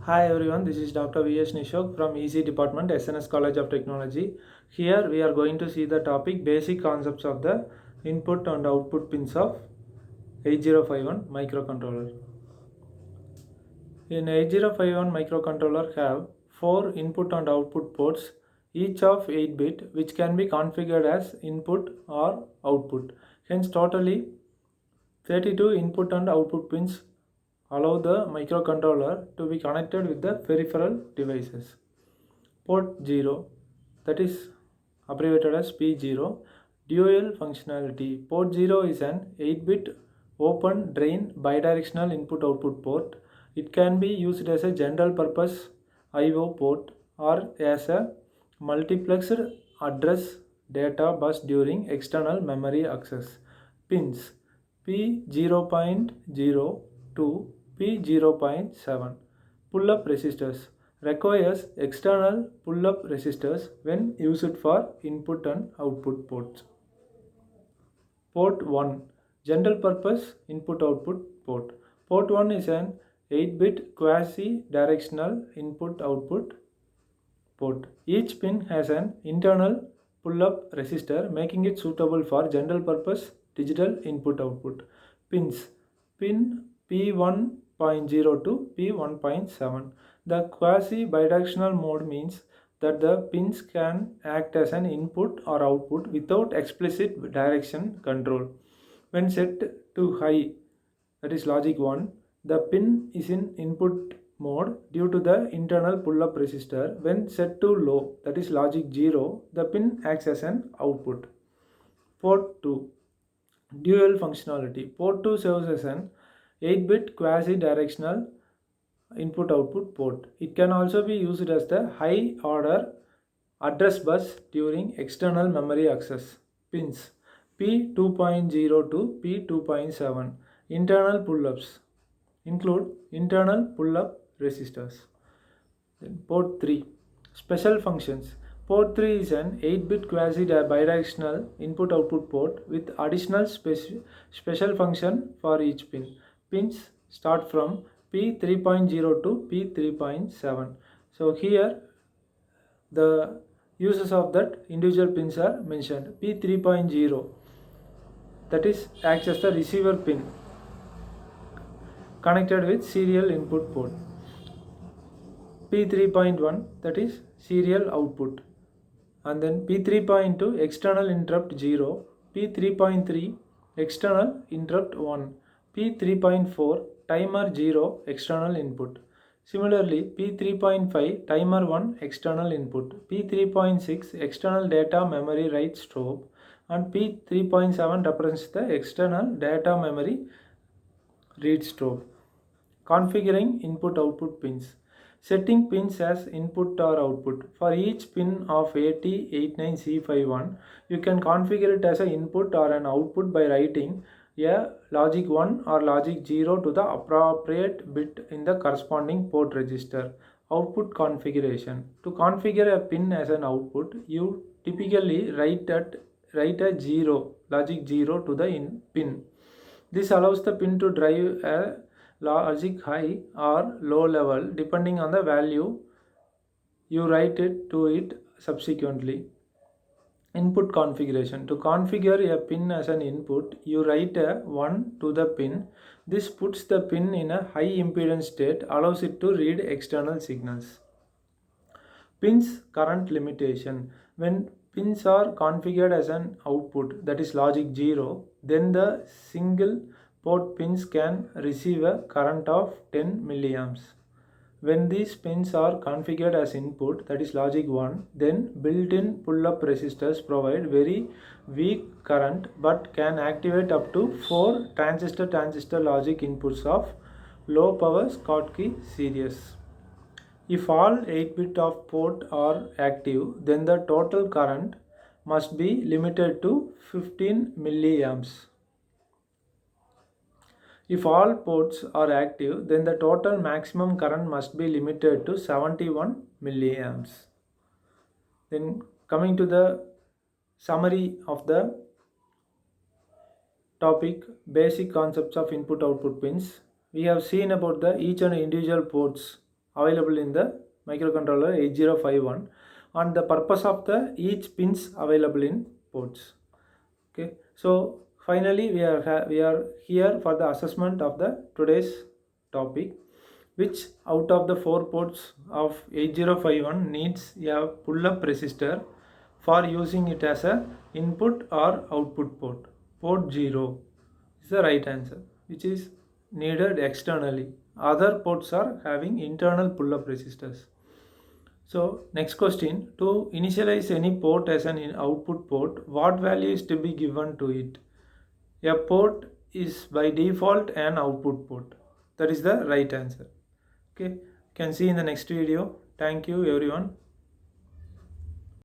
Hi everyone, this is Dr. V.S. Nishok from EC Department, SNS College of Technology. Here we are going to see the topic basic concepts of the input and output pins of 8051 microcontroller. In 8051 microcontroller have 4 input and output ports, each of 8 bit, which can be configured as input or output. Hence totally 32 input and output pins allow the microcontroller to be connected with the peripheral devices. Port 0, that is abbreviated as P0, dual functionality. Port 0 is an 8-bit open drain bidirectional input output port. It can be used as a general purpose IO port or as a multiplexed address data bus during external memory access. Pins P0.0 to P0.7. Pull-up resistors requires external pull-up resistors when used for input and output ports. Port 1, general purpose input output port. Port 1 is an 8-bit quasi-directional input output port. Each pin has an internal pull-up resistor, making it suitable for general purpose digital input output. Pins pin P1.0 to P1.7. The quasi-bidirectional mode means that the pins can act as an input or output without explicit direction control. When set to high, that is logic 1, the pin is in input mode due to the internal pull-up resistor. When set to low, that is logic 0, the pin acts as an output. Port 2, dual functionality. Port 2 serves as an 8-bit quasi-directional input-output port. It can also be used as the high-order address bus during external memory access. Pins P2.0 to P2.7. Internal pull-ups include internal pull-up resistors. Then port 3, special functions. Port 3 is an 8-bit quasi-bidirectional input-output port with additional special function for each pin. Pins start from P3.0 to P3.7. So here the uses of that individual pins are mentioned. P3.0, that is acts as the receiver pin connected with serial input port. P3.1, that is serial output, and then P3.2 external interrupt 0, P3.3 external interrupt 1, P3.4 timer 0 external input. Similarly, P3.5 timer 1 external input, P3.6 external data memory write strobe, and P3.7 represents the external data memory read strobe. Configuring input output pins. Setting pins as input or output. For each pin of AT89C51, you can configure it as an input or an output by writing a logic 1 or logic 0 to the appropriate bit in the corresponding port register. Output configuration. To configure a pin as an output, you typically write a 0, logic 0 to the pin. This allows the pin to drive a logic high or low level depending on the value you write it to it subsequently. Input configuration. To configure a pin as an input, you write a 1 to the pin. This puts the pin in a high impedance state, allows it to read external signals. Pins current limitation. When pins are configured as an output, that is logic 0, then the single port pins can receive a current of 10 milliamps. When these pins are configured as input, that is logic 1, then built-in pull-up resistors provide very weak current but can activate up to 4 transistor logic inputs of low power Schottky series. If all 8-bit of port are active, then the total current must be limited to 15 milliamps. If all ports are active, then the total maximum current must be limited to 71 milliamps. Then coming to the summary of the topic, basic concepts of input output pins. We have seen about the each and individual ports available in the microcontroller 8051, and the purpose of the each pins available in ports. Okay, so finally we are here for the assessment of the today's topic, which out of the four ports of 8051 needs a pull-up resistor for using it as a input or output port. Port 0 is the right answer, which is needed externally. Other ports are having internal pull-up resistors. So next question, to initialize any port as an output port, what value is to be given to it? A port is by default an output port. That is the right answer. Okay, can see in the next video. Thank you everyone.